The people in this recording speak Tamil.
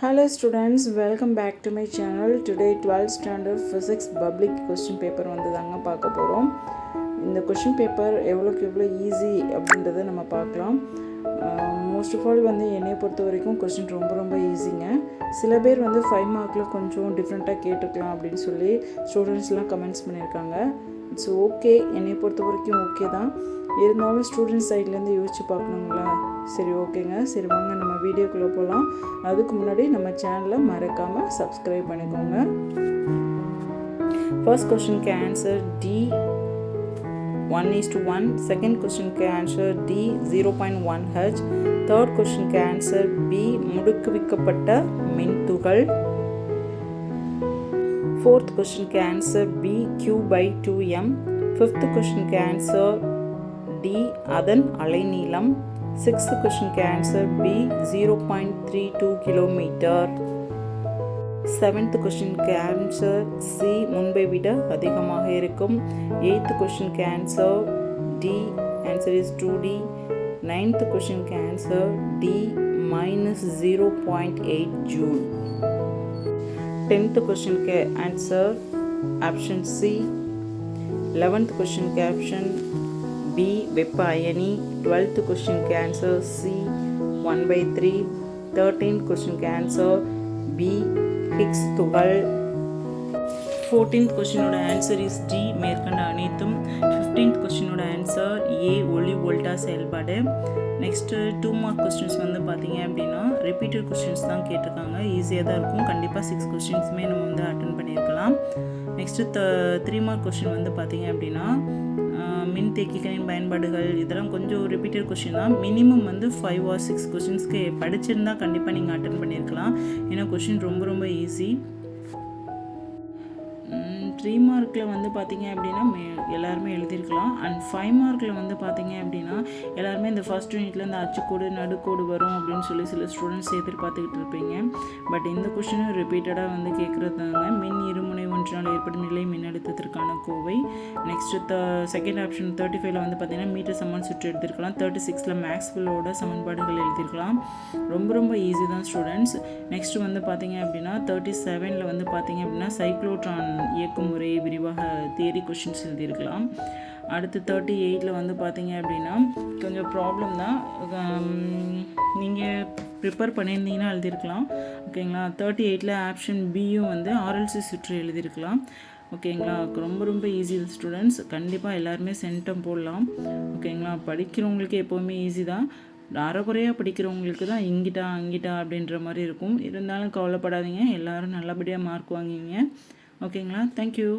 Hello students, welcome back to my channel. Today 12th standard physics public question paper வந்ததாங்க பார்க்க போகிறோம். இந்த question paper எவ்வளோக்கு எவ்வளோ ஈஸி அப்படின்றத நம்ம பார்க்கலாம். மோஸ்ட் ஆஃப் ஆல் வந்து என்னை பொறுத்த வரைக்கும் கொஸ்டின் ரொம்ப ஈஸிங்க. சில பேர் வந்து 5 மார்க்கில் கொஞ்சம் டிஃப்ரெண்ட்டாக கேட்டுக்கலாம் அப்படின்னு சொல்லி ஸ்டூடெண்ட்ஸ்லாம் கமெண்ட்ஸ் பண்ணியிருக்காங்க. இட்ஸ் ஓகே, என்னை பொறுத்த வரைக்கும் ஓகே தான். இருந்தாலும் ஸ்டூடெண்ட்ஸ் சைட்லேருந்து யோசிச்சு பார்க்கணுங்களா? சரி, ஓகேங்க. சரி, வாங்க நம்ம வீடியோக்குள்ளே போகலாம். அதுக்கு முன்னாடி நம்ம சேனலை மறக்காமல் சப்ஸ்கிரைப் பண்ணிக்கோங்க. ஃபர்ஸ்ட் கொஸ்டினுக்கு ஆன்சர் D 1:1. செகண்ட் கொஸ்டினுக்கு ஆன்சர் D 0.1H. தேர்ட் கொஸ்டினுக்கு ஆன்சர் B முடுக்குவிக்கப்பட்ட மின்துகள். ஃபோர்த் கொஸ்டினுக்கு ஆன்சர் B Q/2m. ஃபிஃப்த் கொஸ்டினுக்கு ஆன்சர் D அதன் அலைநீளம். சிக்ஸ்த் கொஸ்டினுக்கு ஆன்சர் B 0.32 கிலோமீட்டர். செவன்த் கொஸ்டினுக்கு ஆன்சர் C முன்பை விட அதிகமாக இருக்கும். எய்த் கொஸ்டினுக்கு answer D answer is 2D. Ninth கொஸ்டினுக்கு ஆன்சர் D -0.8 ஜூல். டென்த் கொஸ்டினுக்கு ஆன்சர் ஆப்ஷன் C. 11th கொஸ்டினுக்கு ஆப்ஷன் B வெப்ப அயனி. 12th கொஸ்டினுக்கு ஆன்சர் C 1/3. 13th கொஸ்டினுக்கு ஆன்சர் B ஹிக்ஸ் துகள். 14th கொஸ்டினோட ஆன்சர் இஸ் D மேற்கண்ட அனைத்தும். 15th கொஸ்டினோட ஆன்சர் A ஒளி வோல்டா செயல்பாடு. நெக்ஸ்ட்டு 2 மார்க் கொஸ்டின்ஸ் வந்து பார்த்தீங்க அப்படின்னா ரிப்பீட்டட் கொஸ்டின்ஸ் தான் கேட்டிருக்காங்க. ஈஸியாக தான் இருக்கும். கண்டிப்பாக 6 கொஸ்டின்ஸுமே நம்ம வந்து அட்டன் பண்ணியிருக்கலாம். நெக்ஸ்ட்டு 3 மார்க் கொஸ்டின் வந்து பார்த்தீங்க அப்படின்னா மின்தேக்கிகளின் பயன்பாடுகள், இதெல்லாம் கொஞ்சம் ரிப்பீட்டட் கொஸ்டின் தான். மினிமம் வந்து 5 or 6 கொஸ்டின்ஸ்க்கு படிச்சிருந்தா கண்டிப்பாக நீங்கள் அட்டன் பண்ணியிருக்கலாம். ஏன்னா கொஸ்டின் ரொம்ப ஈஸி. 3 மார்க்கில் வந்து பார்த்தீங்க அப்படின்னா எல்லாருமே எழுதியிருக்கலாம். அண்ட் 5 மார்க்கில் வந்து பார்த்தீங்க அப்படின்னா எல்லாருமே இந்த ஃபர்ஸ்ட் யூனிட்டில் இந்த அச்சுக்கோடு நடுக்கோடு வரும் அப்படின்னு சொல்லி சில ஸ்டூடெண்ட்ஸ் எதிர்பார்த்துக்கிட்டு இருப்பீங்க. பட் இந்த கொஸ்டினும் ரிப்பீட்டடாக வந்து கேட்குறதாங்க. மின் இருமுனை ஒன்றினால் ஏற்படும் நிலை மின்னழுத்தத்திற்கான கோவை. நெக்ஸ்ட்டு செகண்ட் ஆப்ஷன் 35ல் வந்து பார்த்தீங்கன்னா மீட்டர் சமன் சுற்று எழுதியிருக்கலாம். 36ல் மேக்ஸ்வெல்லோட சமன்பாடுகள் எழுதியிருக்கலாம். ரொம்ப ஈஸி தான் ஸ்டூடெண்ட்ஸ். நெக்ஸ்ட்டு வந்து பார்த்தீங்க அப்படின்னா 37ல் வந்து பார்த்தீங்க அப்படின்னா சைக்ளோட்ரான் இயக்கும் முறை விரிவாக தியரி கொஷின்ஸ் எழுதியிருக்கலாம். அடுத்து 38ல் வந்து பார்த்தீங்க அப்படின்னா கொஞ்சம் ப்ராப்ளம் தான், நீங்கள் ப்ரிப்பேர் பண்ணியிருந்தீங்கன்னா எழுதியிருக்கலாம். ஓகேங்களா? 38ல் ஆப்ஷன் பியும் வந்து ஆர்எல்சி சுற்று எழுதியிருக்கலாம். ஓகேங்களா? ரொம்ப ஈஸி ஸ்டூடெண்ட்ஸ். கண்டிப்பாக எல்லாருமே சென்டம் போடலாம். ஓகேங்களா? படிக்கிறவங்களுக்கு எப்போவுமே ஈஸி தான். அரைக்குறையாக படிக்கிறவங்களுக்கு தான் இங்கிட்டா அப்படின்ற மாதிரி இருக்கும். இருந்தாலும் கவலைப்படாதீங்க, எல்லோரும் நல்லபடியாக மார்க் வாங்குவீங்க. ஓகேங்களா? தேங்க்யூ.